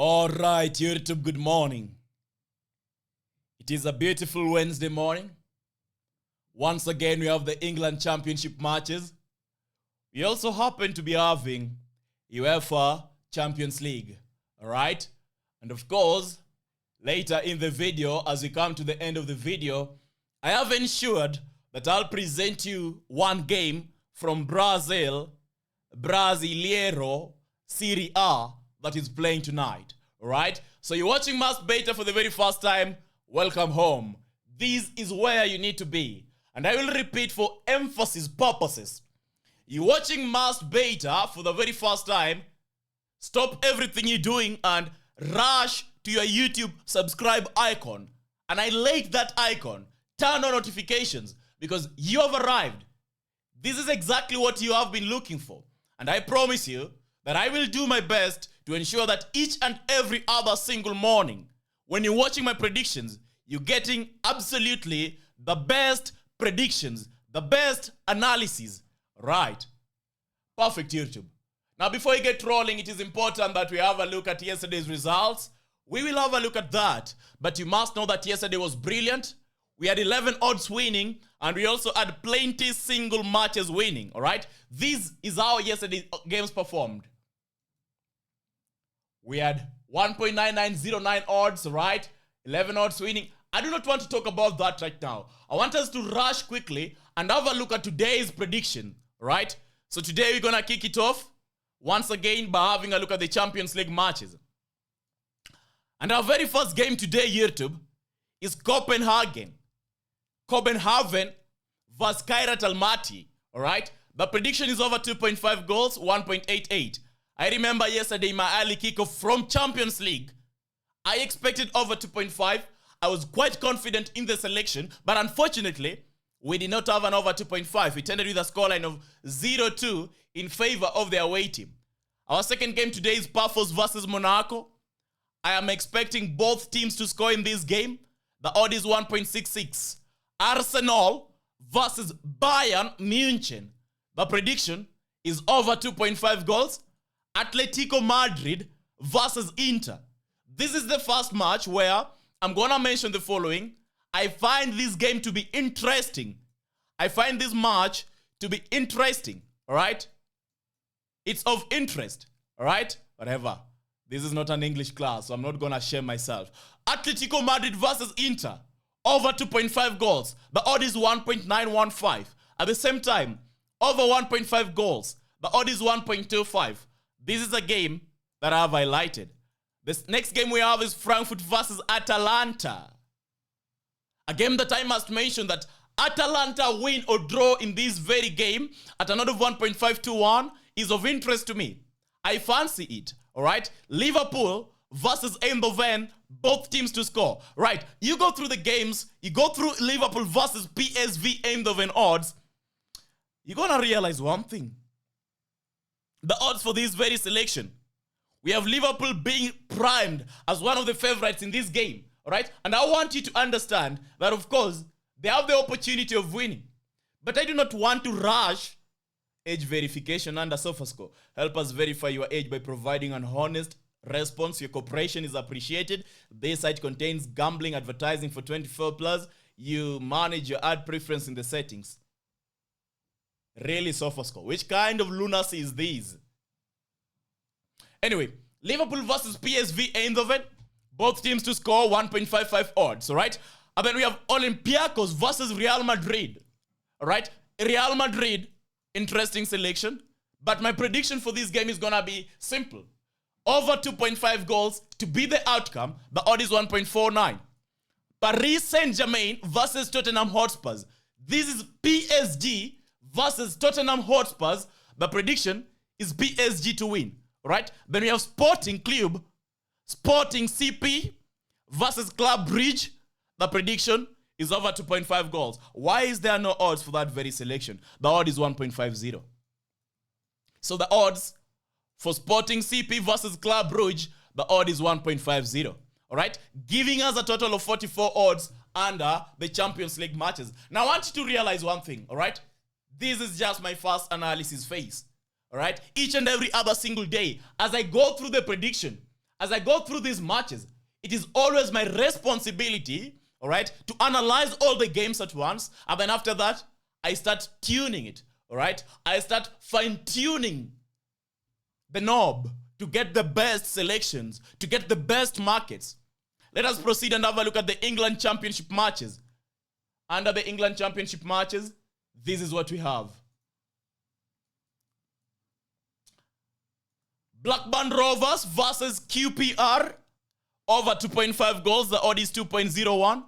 All right, YouTube, good morning. It is a beautiful Wednesday morning. Once again, we have the England Championship matches. We also happen to be having UEFA Champions League. All right? And of course, later in the video, as we come to the end of the video, I have ensured that I'll present you one game from Brazil, Brasileiro Serie A, that is playing tonight. All right? So you're watching Must Beta for the very first time. Welcome home. This is where you need to be. And I will repeat for emphasis purposes. You're watching Must Beta for the very first time. Stop everything you're doing and rush to your YouTube subscribe icon. And highlight that icon. Turn on notifications because you have arrived. This is exactly what you have been looking for. And I promise you that I will do my best to ensure that each and every other single morning, when you're watching my predictions, you're getting absolutely the best predictions, the best analysis. Right. Perfect, YouTube. Now, before you get rolling, it is important that we have a look at yesterday's results. We will have a look at that. But you must know that yesterday was brilliant. We had 11 odds winning, and we also had plenty single matches winning. All right? This is how yesterday's games performed. We had 1.9909 odds, right? 11 odds winning. I do not want to talk about that right now. I want us to rush quickly and have a look at today's prediction, right? So today we're going to kick it off once again by having a look at the Champions League matches. And our very first game today, YouTube, is Copenhagen versus Kairat Almaty, all right? The prediction is over 2.5 goals, 1.88. I remember yesterday my early kickoff from Champions League. I expected over 2.5. I was quite confident in the selection, but unfortunately, we did not have an over 2.5. We ended with a scoreline of 0-2 in favor of the away team. Our second game today is Pafos versus Monaco. I am expecting both teams to score in this game. The odd is 1.66. Arsenal versus Bayern München. The prediction is over 2.5 goals. Atletico Madrid versus Inter. This is the first match where I'm going to mention the following. I find this game to be interesting. I find this match to be interesting. All right? It's of interest. All right? Whatever. This is not an English class, so I'm not going to shame myself. Atletico Madrid versus Inter. Over 2.5 goals. The odd is 1.915. At the same time, over 1.5 goals. The odd is 1.25. This is a game that I have highlighted. This next game we have is Frankfurt versus Atalanta. A game that I must mention that Atalanta win or draw in this very game at an odd of 1.521 is of interest to me. I fancy it, all right? Liverpool versus Eindhoven, both teams to score. Right, you go through the games, you go through Liverpool versus PSV Eindhoven odds, you're going to realize one thing. The odds for this very selection. We have Liverpool being primed as one of the favorites in this game. All right? And I want you to understand that, of course, they have the opportunity of winning. But I do not want to rush age verification under SofaScore. Help us verify your age by providing an honest response. Your cooperation is appreciated. This site contains gambling advertising for 24 plus. You manage your ad preference in the settings. Really, SofaScore. Which kind of lunacy is this? Anyway, Liverpool versus PSV Eindhoven. Both teams to score 1.55 odds, all right? And then we have Olympiacos versus Real Madrid, all right? Real Madrid, interesting selection. But my prediction for this game is going to be simple. Over 2.5 goals to be the outcome. The odd is 1.49. Paris Saint-Germain versus Tottenham Hotspurs. This is PSG versus Tottenham Hotspurs. The prediction is PSG to win. Right? Then we have Sporting Club, Sporting CP versus Club Bridge. The prediction is over 2.5 goals. Why is there no odds for that very selection? The odd is 1.50. So the odds for Sporting CP versus Club Brugge, the odd is 1.50. All right? Giving us a total of 44 odds under the Champions League matches. Now, I want you to realize one thing, all right? This is just my first analysis phase. All right? Each and every other single day, as I go through the prediction, as I go through these matches, it is always my responsibility, all right, to analyze all the games at once. And then after that, I start tuning it, all right? I start fine-tuning the knob to get the best selections, to get the best markets. Let us proceed and have a look at the England Championship matches. Under the England Championship matches, this is what we have. Blackburn Rovers versus QPR. Over 2.5 goals. The odd is 2.01.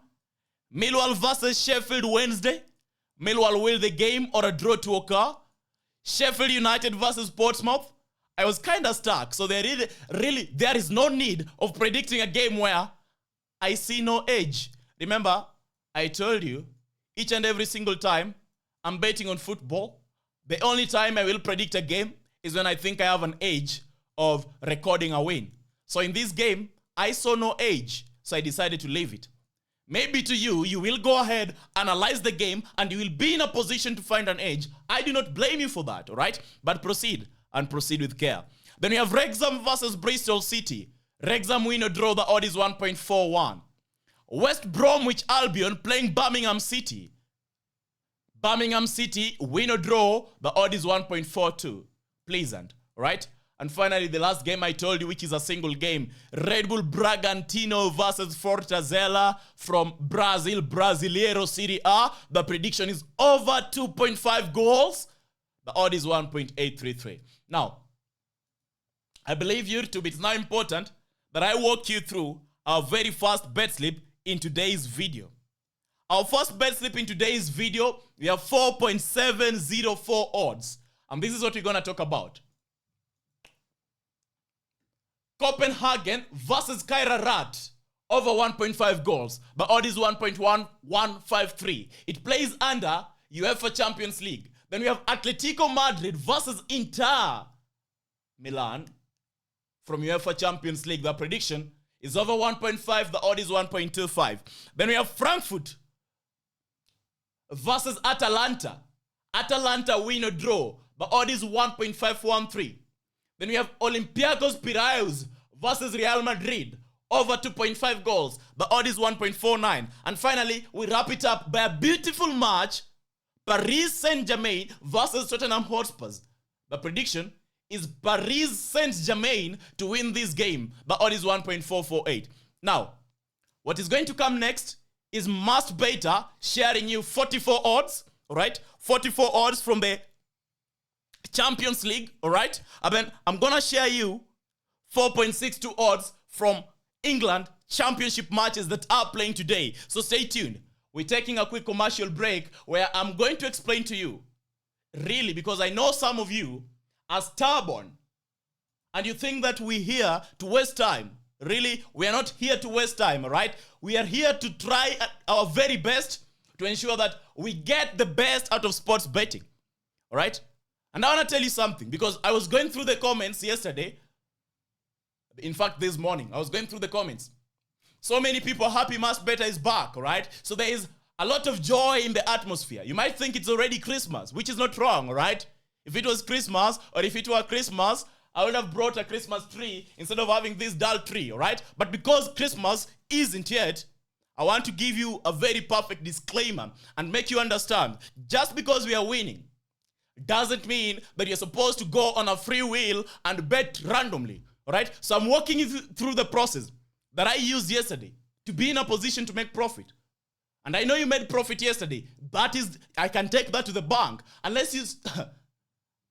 Millwall versus Sheffield Wednesday. Millwall will the game or a draw to occur. Sheffield United versus Portsmouth. I was kind of stuck. So there is no need of predicting a game where I see no edge. Remember, I told you, each and every single time I'm betting on football, the only time I will predict a game is when I think I have an edge of recording a win. So in this game, I saw no edge, so I decided to leave it. Maybe to you, you will go ahead, analyze the game, and you will be in a position to find an edge. I do not blame you for that, all right? But proceed, and proceed with care. Then we have Wrexham versus Bristol City. Wrexham win or draw, the odd is 1.41. West Bromwich Albion playing Birmingham City. Birmingham City win or draw, the odd is 1.42. Pleasant, all right? And finally, the last game I told you, which is a single game, Red Bull Bragantino versus Fortaleza from Brazil, Brasileiro Serie A. The prediction is over 2.5 goals. The odd is 1.833. Now, I believe YouTube, it's now important that I walk you through our very first bet slip in today's video. Our first bet slip in today's video, we have 4.704 odds. And this is what we're going to talk about. Copenhagen versus Kairat over 1.5 goals. The odd is 1.1153. It plays under UEFA Champions League. Then we have Atletico Madrid versus Inter Milan from UEFA Champions League. The prediction is over 1.5. The odd is 1.25. Then we have Frankfurt versus Atalanta. Atalanta win or draw. The odd is 1.513. Then we have Olympiacos Piraeus versus Real Madrid. Over 2.5 goals. The odd is 1.49. And finally, we wrap it up by a beautiful match. Paris Saint-Germain versus Tottenham Hotspurs. The prediction is Paris Saint-Germain to win this game. The odd is 1.448. Now, what is going to come next is Must Beta sharing you 44 odds. All right? 44 odds from the Champions League, all right? And then I'm going to share you 4.62 odds from England Championship matches that are playing today. So stay tuned. We're taking a quick commercial break where I'm going to explain to you, really, because I know some of you are stubborn and you think that we're here to waste time. Really, we are not here to waste time, all right? We are here to try our very best to ensure that we get the best out of sports betting, all right? And I want to tell you something, because I was going through the comments yesterday. In fact, this morning, I was going through the comments. So many people are happy Must Beta is back, all right? So there is a lot of joy in the atmosphere. You might think it's already Christmas, which is not wrong, all right? If it was Christmas, or if it were Christmas, I would have brought a Christmas tree instead of having this dull tree, all right? But because Christmas isn't yet, I want to give you a very perfect disclaimer and make you understand, just because we are winning doesn't mean that you're supposed to go on a free wheel and bet randomly, all right? So I'm walking you through the process that I used yesterday to be in a position to make profit. And I know you made profit yesterday. That is, I can take that to the bank. Unless you,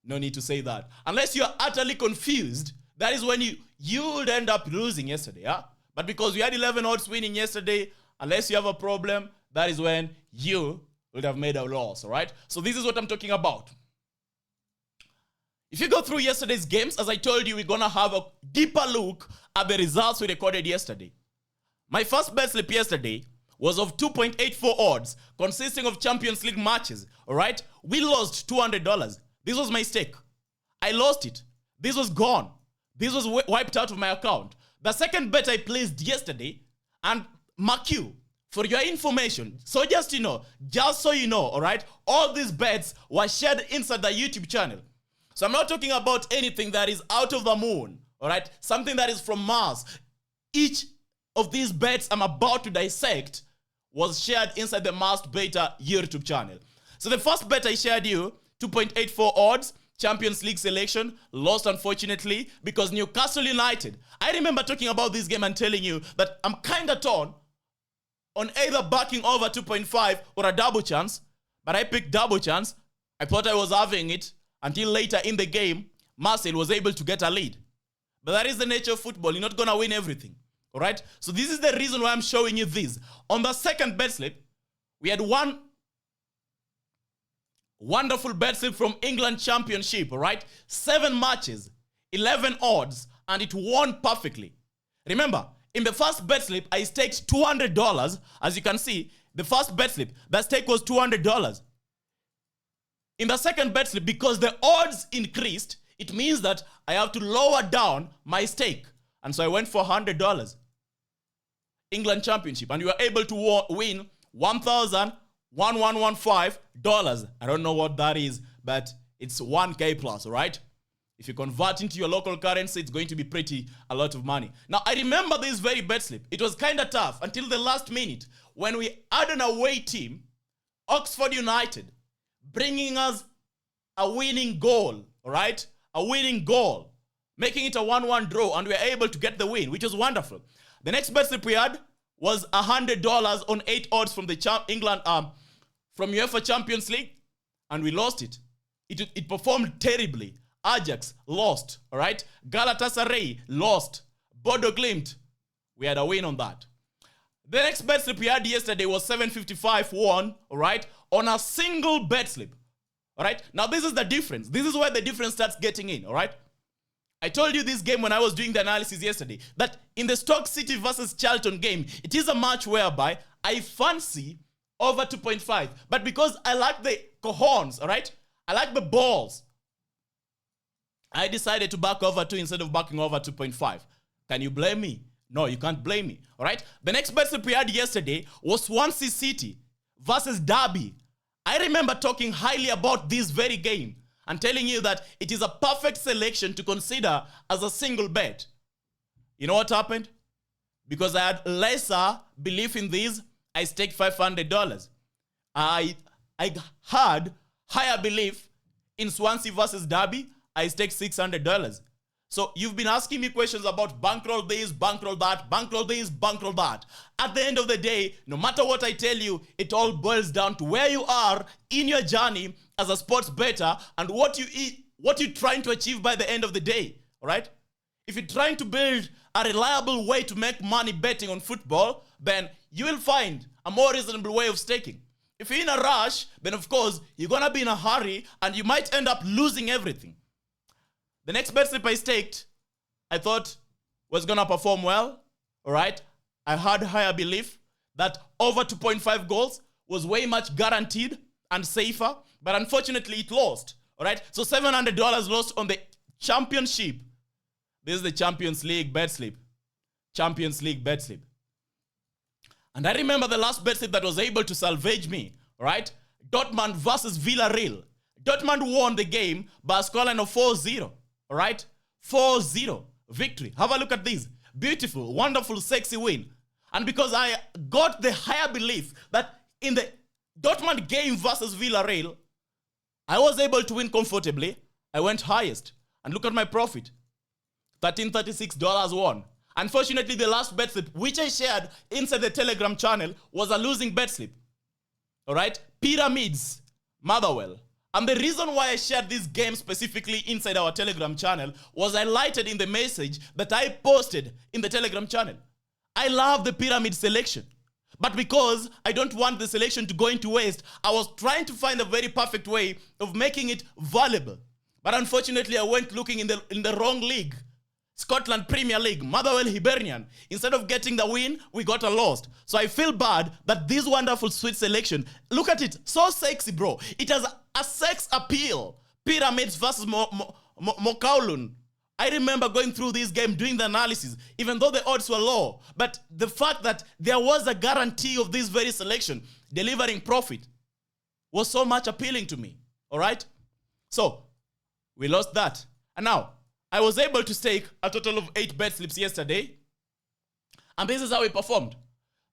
no need to say that. Unless you're utterly confused, that is when you would end up losing yesterday, huh? But because we had 11 odds winning yesterday, unless you have a problem, that is when you would have made a loss, all right? So this is what I'm talking about. If you go through yesterday's games, as I told you, we're going to have a deeper look at the results we recorded yesterday. My first bet slip yesterday was of 2.84 odds, consisting of Champions League matches, all right? We lost $200. This was my stake. I lost it. This was gone. This was wiped out of my account. The second bet I placed yesterday, and mark you, for your information, so just so you know, all right? All these bets were shared inside the YouTube channel. So I'm not talking about anything that is out of the moon, all right? Something that is from Mars. Each of these bets I'm about to dissect was shared inside the Mars Beta YouTube channel. So the first bet I shared you, 2.84 odds, Champions League selection, lost unfortunately because Newcastle United. I remember talking about this game and telling you that I'm kind of torn on either backing over 2.5 or a double chance, but I picked double chance. I thought I was having it until later in the game, Marseille was able to get a lead. But that is the nature of football. You're not going to win everything. All right? So this is the reason why I'm showing you this. On the second bet slip, we had one wonderful bet slip from England Championship. All right? 7 matches, 11 odds, and it won perfectly. Remember, in the first bet slip, I staked $200. As you can see, the first bet slip, the stake was $200. In the second bet slip, because the odds increased, it means that I have to lower down my stake. And so I went for $100. England Championship. And you were able to win $1,1115. I don't know what that is, but it's 1K plus, all right? If you convert into your local currency, it's going to be a lot of money. Now, I remember this very bet slip. It was kind of tough until the last minute when we had an away team, Oxford United, bringing us a winning goal, all right? A winning goal, making it a 1-1 draw, and we were able to get the win, which was wonderful. The next bet slip we had was $100 on 8 odds from the England, from UEFA Champions League, and we lost it. It performed terribly. Ajax lost, all right? Galatasaray lost. Bodo Glimt, we had a win on that. The next bet slip we had yesterday was 755 won, all right, on a single bet slip, all right? Now, this is the difference. This is where the difference starts getting in, all right? I told you this game when I was doing the analysis yesterday, that in the Stoke City versus Charlton game, it is a match whereby I fancy over 2.5. But because I like the cojones, all right? I like the balls. I decided to back over 2 instead of backing over 2.5. Can you blame me? No, you can't blame me, all right? The next bet slip we had yesterday was Swansea City versus Derby. I remember talking highly about this very game and telling you that it is a perfect selection to consider as a single bet. You know what happened? Because I had lesser belief in this, I staked $500. I had higher belief in Swansea versus Derby, I staked $600. So you've been asking me questions about bankroll this, bankroll that, bankroll this, bankroll that. At the end of the day, no matter what I tell you, it all boils down to where you are in your journey as a sports bettor and what you're trying to achieve by the end of the day, all right? If you're trying to build a reliable way to make money betting on football, then you will find a more reasonable way of staking. If you're in a rush, then of course, you're going to be in a hurry and you might end up losing everything. The next bet slip I staked, I thought was going to perform well, all right? I had higher belief that over 2.5 goals was way much guaranteed and safer, but unfortunately it lost, all right? So $700 lost on the championship. This is the Champions League bet slip. Champions League bet slip. And I remember the last bet slip that was able to salvage me, all right? Dortmund versus Villarreal. Dortmund won the game by a scoreline of 4-0. All right? 4-0 victory. Have a look at this. Beautiful, wonderful, sexy win. And because I got the higher belief that in the Dortmund game versus Villarreal, I was able to win comfortably. I went highest. And look at my profit. $1,336 won. Unfortunately, the last bet slip, which I shared inside the Telegram channel, was a losing bet slip. All right? Pyramids, Motherwell. And the reason why I shared this game specifically inside our Telegram channel was highlighted in the message that I posted in the Telegram channel. I love the pyramid selection. But because I don't want the selection to go into waste, I was trying to find a very perfect way of making it valuable. But unfortunately, I went looking in the wrong league. Scotland Premier League, Motherwell Hibernian. Instead of getting the win, we got a loss. So I feel bad that this wonderful sweet selection, look at it, so sexy, bro. It has a sex appeal. Pyramids versus Mokaulun. I remember going through this game, doing the analysis, even though the odds were low. But the fact that there was a guarantee of this very selection delivering profit was so much appealing to me. All right? So, we lost that. And now, I was able to stake a total of 8 bet slips yesterday. And this is how we performed.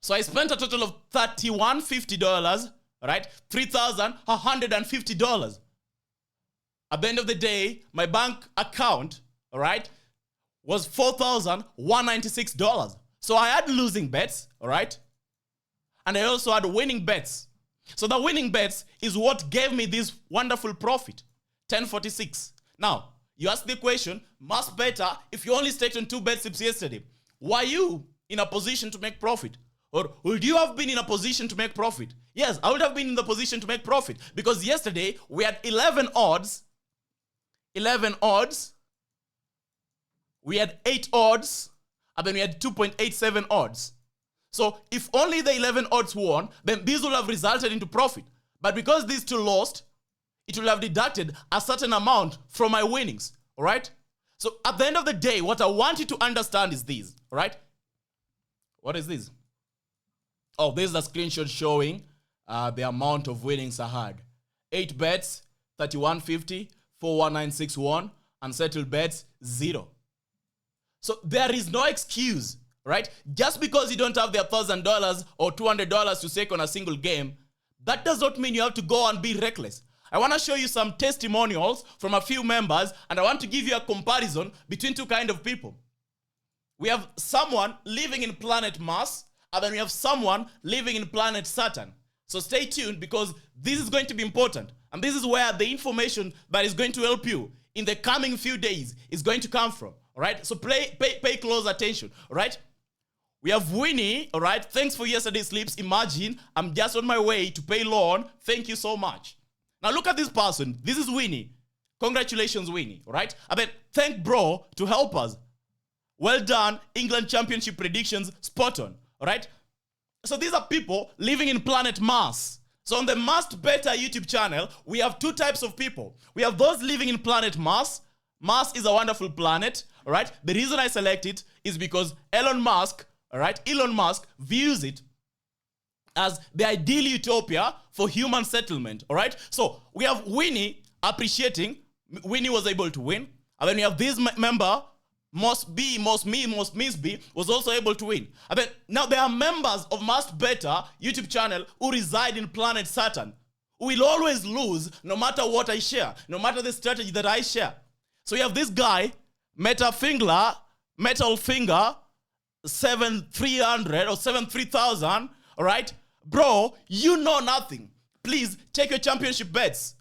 So I spent a total of $3,150, right? $3,150. At the end of the day, my bank account, all right, was $4,196. So I had losing bets, all right? And I also had winning bets. So the winning bets is what gave me this wonderful profit, 1046. Now, you ask the question, much better if you only staked on 2 bet slips yesterday. Were you in a position to make profit? Or would you have been in a position to make profit? Yes, I would have been in the position to make profit because yesterday we had 11 odds. 11 odds. We had 8 odds. And then we had 2.87 odds. So if only the 11 odds won, then these would have resulted into profit. But because these 2 lost, it will have deducted a certain amount from my winnings. All right? So at the end of the day, what I want you to understand is this. All right? What is this? Oh, this is a screenshot showing the amount of winnings I had. 8 bets, 3150, 41961, unsettled bets, 0. So there is no excuse, right? Just because you don't have the $1,000 or $200 to stake on a single game, that does not mean you have to go and be reckless. I want to show you some testimonials from a few members, and I want to give you a comparison between 2 kinds of people. We have someone living in planet Mars, and then we have someone living in planet Saturn. So stay tuned because this is going to be important. And this is where the information that is going to help you in the coming few days is going to come from. All right? So pay close attention. All right? We have Winnie. All right? Thanks for yesterday's slips. Imagine I'm just on my way to pay loan. Thank you so much. Now look at this person. This is Winnie. Congratulations, Winnie. All right? I mean, thank bro to help us. Well done. England Championship predictions spot on. All right? So these are people living in planet Mars. So on the Must Better YouTube channel, we have 2 types of people. We have those living in planet Mars. Mars is a wonderful planet. All right? The reason I select it is because Elon Musk views it as the ideal utopia for human settlement. All right? So we have Winnie appreciating. Winnie was able to win. And then we have this member, Must Be, Must Me, Must Miss Be, was also able to win. I mean, now there are members of Must Better YouTube channel who reside in planet Saturn, who will always lose no matter what I share, no matter the strategy that I share. So you have this guy, Metal Finger 7300 or 73,000, all right? Bro, you know nothing. Please take your championship bets.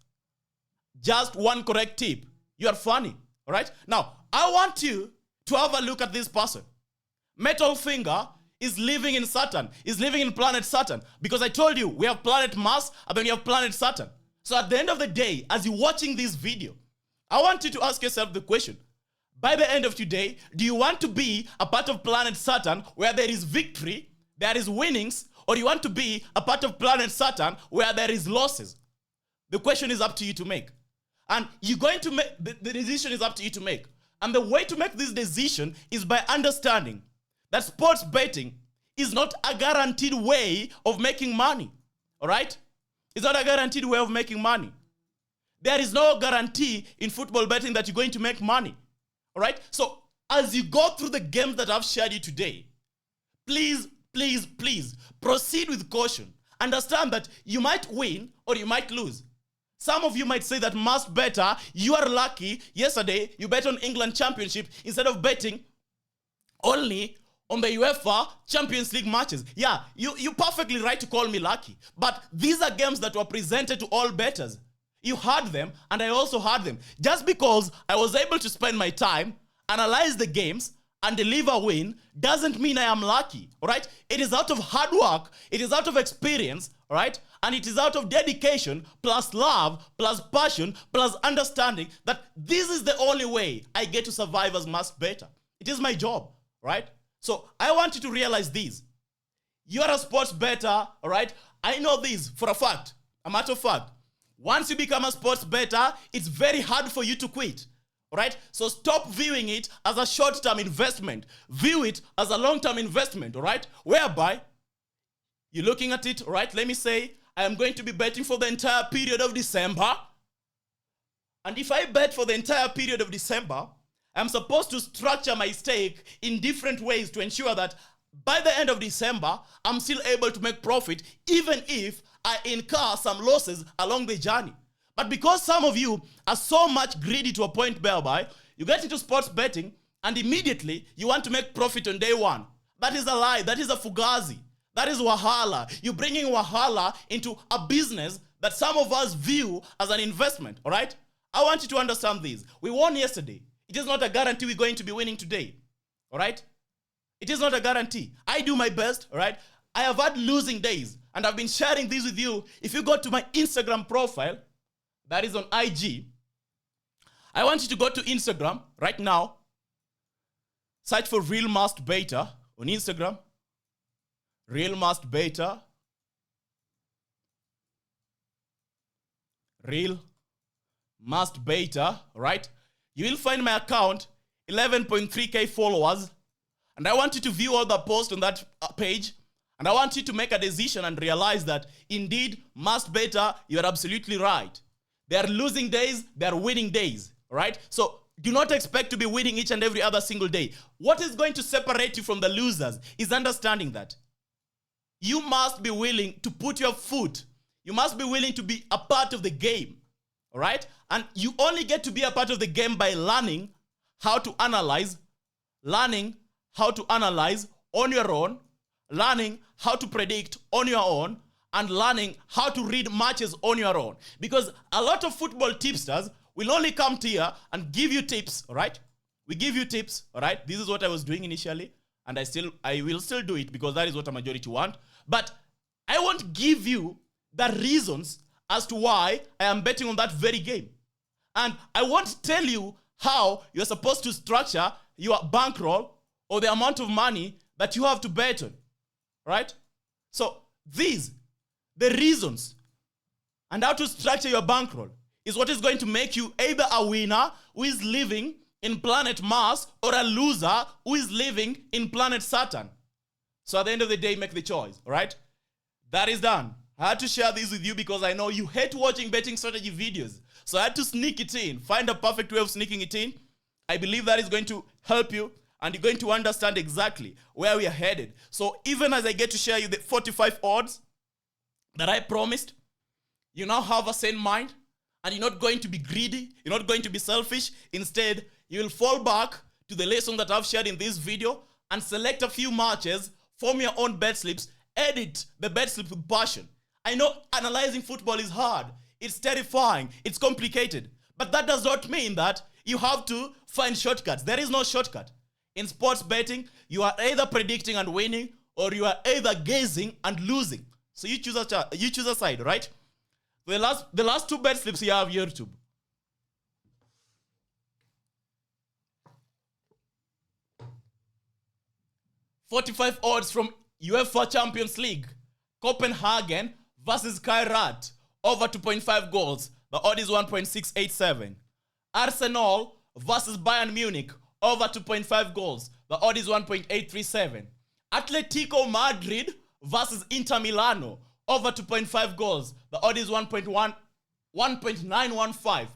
Just one correct tip. You are funny, all right? Now, I want you to have a look at this person. Metal Finger is living in Saturn, is living in planet Saturn. Because I told you, we have planet Mars and then we have planet Saturn. So at the end of the day, as you're watching this video, I want you to ask yourself the question. By the end of today, do you want to be a part of planet Saturn where there is victory, there is winnings, or do you want to be a part of planet Saturn where there is losses? The question is up to you to make. And you're going to make, the decision is up to you to make. And the way to make this decision is by understanding that sports betting is not a guaranteed way of making money. All right? It's not a guaranteed way of making money. There is no guarantee in football betting that you're going to make money. All right? So as you go through the games that I've shared you today, please proceed with caution. Understand that you might win or you might lose. Some of you might say that Must Better, you are lucky. Yesterday, you bet on England Championship instead of betting only on the UEFA Champions League matches. Yeah, you're perfectly right to call me lucky. But these are games that were presented to all bettors. You had them, and I also had them. Just because I was able to spend my time, analyze the games, and deliver a win, doesn't mean I am lucky, all right? It is out of hard work, it is out of experience, all right? And it is out of dedication, plus love, plus passion, plus understanding that this is the only way I get to survive as Must Better. It is my job, right? So I want you to realize this. You are a sports bettor, all right? I know this for a fact, a matter of fact. Once you become a sports bettor, it's very hard for you to quit. All right? So stop viewing it as a short-term investment. View it as a long-term investment, all right? Whereby you're looking at it, all right? Let me say I am going to be betting for the entire period of December. And if I bet for the entire period of December, I'm supposed to structure my stake in different ways to ensure that by the end of December, I'm still able to make profit even if I incur some losses along the journey. But because some of you are so much greedy to a point whereby you get into sports betting and immediately you want to make profit on day one. That is a lie. That is a fugazi. That is wahala. You're bringing wahala into a business that some of us view as an investment, all right? I want you to understand this. We won yesterday. It is not a guarantee we're going to be winning today, all right? It is not a guarantee. I do my best, all right? I have had losing days, and I've been sharing this with you. If you go to my Instagram profile, that is on IG, I want you to go to Instagram right now. Search for Real Must Beta on Instagram. Real Must Beta. Real Must Beta, right? You will find my account, 11.3k followers. And I want you to view all the posts on that page. And I want you to make a decision and realize that indeed, Must Beta, you are absolutely right. There are losing days, there are winning days, right? So do not expect to be winning each and every other single day. What is going to separate you from the losers is understanding that you must be willing to put your foot. You must be willing to be a part of the game, all right? And you only get to be a part of the game by learning how to analyze, learning how to analyze on your own, learning how to predict on your own, and learning how to read matches on your own. Because a lot of football tipsters will only come to here and give you tips, all right? We give you tips, all right? This is what I was doing initially, and I will still do it because that is what a majority want. But I won't give you the reasons as to why I am betting on that very game. And I won't tell you how you're supposed to structure your bankroll or the amount of money that you have to bet on, right? So the reasons and how to structure your bankroll is what is going to make you either a winner who is living in planet Mars or a loser who is living in planet Saturn. So at the end of the day, make the choice, all right? That is done. I had to share this with you because I know you hate watching betting strategy videos. So I had to sneak it in, find a perfect way of sneaking it in. I believe that is going to help you and you're going to understand exactly where we are headed. So even as I get to share you the 45 odds that I promised, you now have a sane mind and you're not going to be greedy. You're not going to be selfish. Instead, you will fall back to the lesson that I've shared in this video and select a few matches, form your own bet slips, edit the bet slip with passion. I know analyzing football is hard. It's terrifying. It's complicated. But that does not mean that you have to find shortcuts. There is no shortcut. In sports betting, you are either predicting and winning or you are either guessing and losing. So you choose a side, right? The last two bet slips you have YouTube. $45 odds from UEFA Champions League. Copenhagen versus Kairat. Over 2.5 goals. The odd is 1.687. Arsenal versus Bayern Munich. Over 2.5 goals. The odd is 1.837. Atletico Madrid versus Inter Milano. Over 2.5 goals. The odd is 1.915.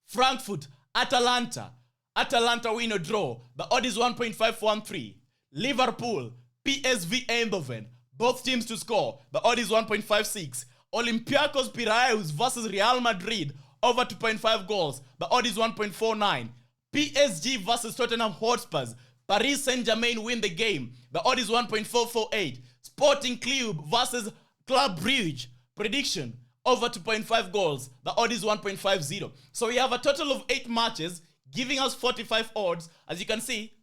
Frankfurt, Atalanta. Atalanta win or draw. The odd is 1.513. Liverpool, PSV Eindhoven. Both teams to score. The odd is 1.56. Olympiacos Piraeus versus Real Madrid. Over 2.5 goals. The odd is 1.49. PSG versus Tottenham Hotspurs. Paris Saint-Germain win the game. The odd is 1.448. Sporting Club versus Club Brugge. Prediction, over 2.5 goals. The odd is 1.50. So we have a total of 8 matches giving us 45 odds. As you can see,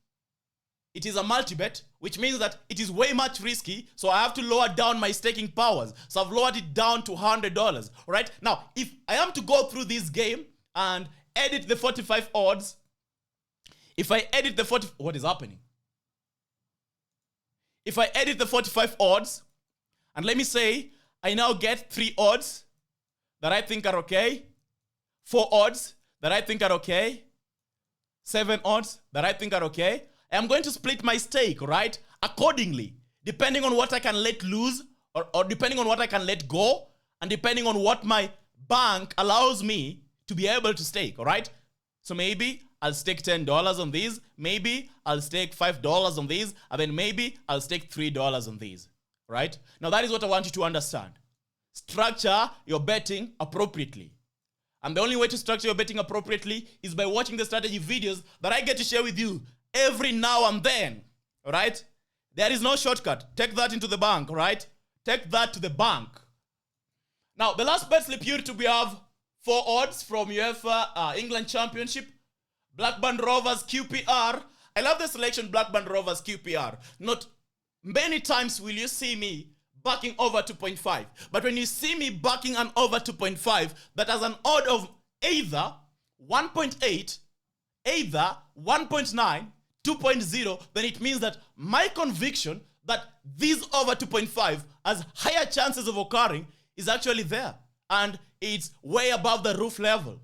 it is a multi-bet, which means that it is way much risky. So I have to lower down my staking powers. So I've lowered it down to $100. All right. Now, if I am to go through this game and edit the 45 odds, if I edit the 40, what is happening? If I edit the 45 odds, and let me say, I now get 3 odds that I think are okay, 4 odds that I think are okay, 7 odds that I think are okay. I'm going to split my stake, right, accordingly, depending on what I can let loose or depending on what I can let go and depending on what my bank allows me to be able to stake, all right? So maybe I'll stake $10 on these. Maybe I'll stake $5 on these. And then maybe I'll stake $3 on these. Right? Now that is what I want you to understand. Structure your betting appropriately. And the only way to structure your betting appropriately is by watching the strategy videos that I get to share with you every now and then. Alright? There is no shortcut. Take that into the bank, alright? Take that to the bank. Now, the last bet slip YouTube, we have 4 odds from UEFA England Championship. Blackburn Rovers QPR. I love the selection Blackburn Rovers QPR. Not many times will you see me backing over 2.5. But when you see me backing an over 2.5 that has an odd of either 1.8, either 1.9, 2.0, then it means that my conviction that this over 2.5 has higher chances of occurring is actually there. And it's way above the roof level.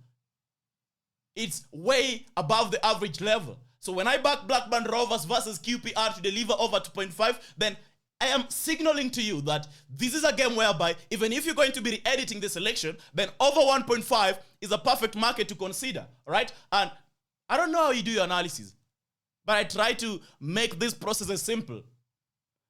It's way above the average level. So when I back Blackburn Rovers versus QPR to deliver over 2.5, then I am signaling to you that this is a game whereby even if you're going to be re-editing the selection, then over 1.5 is a perfect market to consider, right? And I don't know how you do your analysis, but I try to make this process as simple.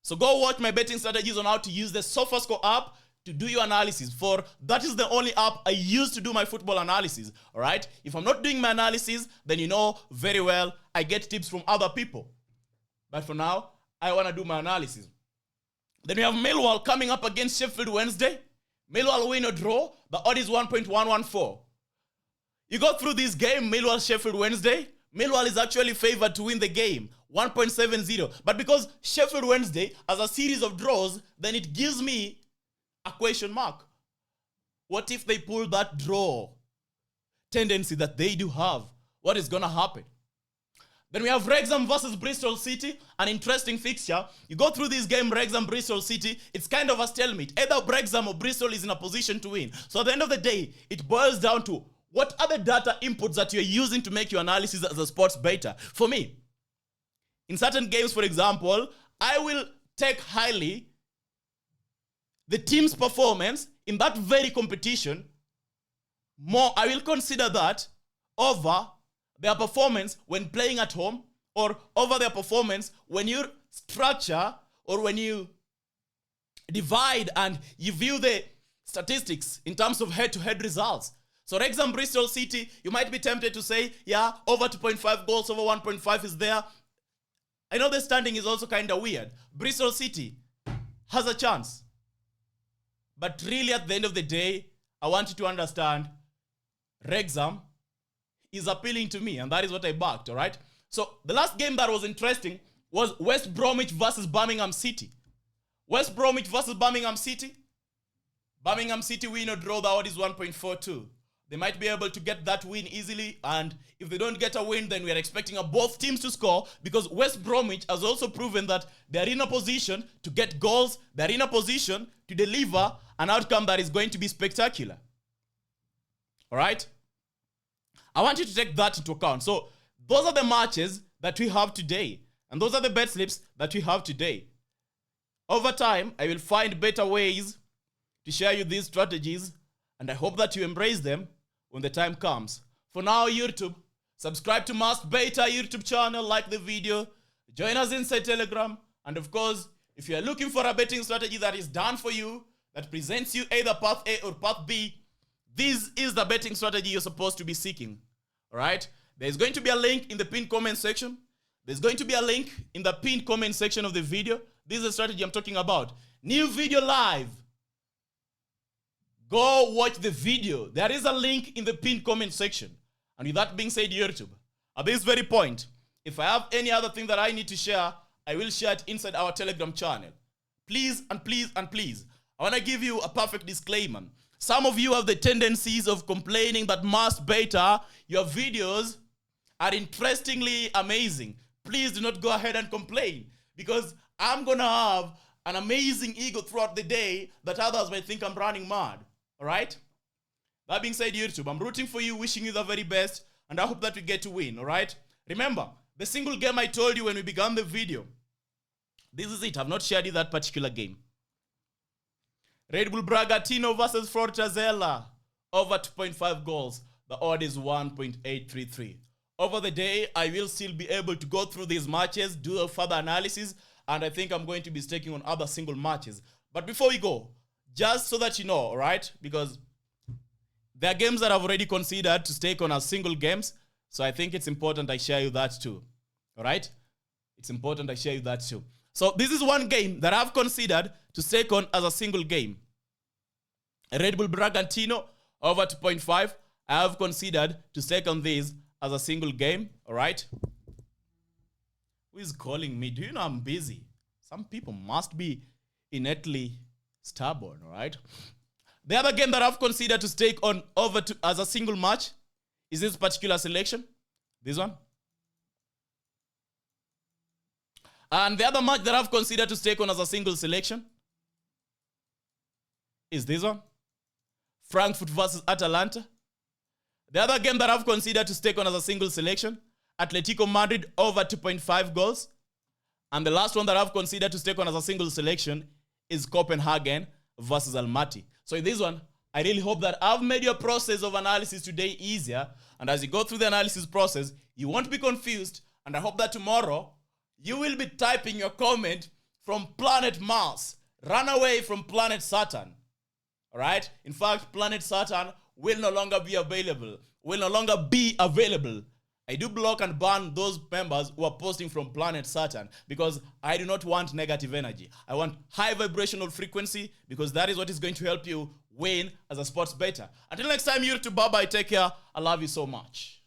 So go watch my betting strategies on how to use the SofaScore app to do your analysis. For that is the only app I use to do my football analysis, all right? If I'm not doing my analysis, then you know very well I get tips from other people. But for now, I want to do my analysis. Then we have Millwall coming up against Sheffield Wednesday. Millwall win or draw. The odd is 1.114. You go through this game, Millwall Sheffield Wednesday. Millwall is actually favored to win the game, 1.70. But because Sheffield Wednesday has a series of draws, then it gives me a question mark. What if they pull that draw tendency that they do have? What is going to happen? Then we have Wrexham versus Bristol City, an interesting fixture. You go through this game, Wrexham, Bristol City, it's kind of a stalemate. Either Wrexham or Bristol is in a position to win. So at the end of the day, it boils down to what are the data inputs that you're using to make your analysis as a sports bettor. For me, in certain games, for example, I will take highly the team's performance in that very competition. More, I will consider that over their performance when playing at home, or over their performance when you structure or when you divide and you view the statistics in terms of head-to-head results. So Wrexham, Bristol City, you might be tempted to say, yeah, over 2.5 goals, over 1.5 is there. I know the standing is also kind of weird. Bristol City has a chance. But really at the end of the day, I want you to understand Wrexham is appealing to me, and that is what I backed, all right? So the last game that was interesting was West Bromwich versus Birmingham City. West Bromwich versus Birmingham City. Birmingham City win or draw, the odd is 1.42. They might be able to get that win easily, and if they don't get a win, then we are expecting both teams to score, because West Bromwich has also proven that they are in a position to get goals, they are in a position to deliver an outcome that is going to be spectacular. All right? I want you to take that into account. So those are the matches that we have today, and those are the bet slips that we have today. Over time, I will find better ways to share you these strategies, and I hope that you embrace them when the time comes. For now, YouTube, subscribe to Must Beta YouTube channel, like the video, join us inside Telegram, and of course, if you are looking for a betting strategy that is done for you, that presents you either path A or path B, this is the betting strategy you're supposed to be seeking. All right? There's going to be a link in the pinned comment section. There's going to be a link in the pinned comment section of the video. This is the strategy I'm talking about. New video live. Go watch the video. There is a link in the pinned comment section. And with that being said, YouTube, at this very point, if I have any other thing that I need to share, I will share it inside our Telegram channel. Please and please and please, I want to give you a perfect disclaimer. Some of you have the tendencies of complaining that Must Beta, your videos are interestingly amazing. Please do not go ahead and complain, because I'm going to have an amazing ego throughout the day that others might think I'm running mad. All right? That being said, YouTube, I'm rooting for you, wishing you the very best, and I hope that we get to win, all right? Remember, the single game I told you when we began the video, this is it. I've not shared you that particular game. Red Bull Bragantino versus Fortaleza, over 2.5 goals. The odd is 1.833. over the day, I will still be able to go through these matches, do a further analysis, and I think I'm going to be staking on other single matches. But before we go, just so that you know, all right, because there are games that I've already considered to stake on as single games, so I think it's important I share you that too, all right? It's important I share you that too. So this is one game that I've considered to stake on as a single game. Red Bull Bragantino over 2.5. I have considered to stake on this as a single game, all right? Who is calling me? Do you know I'm busy? Some people must be innately stubborn, all right? The other game that I've considered to stake on over to as a single match is this particular selection. This one. And the other match that I've considered to stake on as a single selection is this one. Frankfurt versus Atalanta. The other game that I've considered to stake on as a single selection, Atletico Madrid over 2.5 goals. And the last one that I've considered to stake on as a single selection is Copenhagen versus Almaty. So in this one, I really hope that I've made your process of analysis today easier. And as you go through the analysis process, you won't be confused. And I hope that tomorrow, you will be typing your comment from planet Mars. Run away from planet Saturn. All right? In fact, planet Saturn will no longer be available. I do block and ban those members who are posting from planet Saturn because I do not want negative energy. I want high vibrational frequency because that is what is going to help you win as a sports bettor. Until next time, YouTube, bye-bye, take care. I love you so much.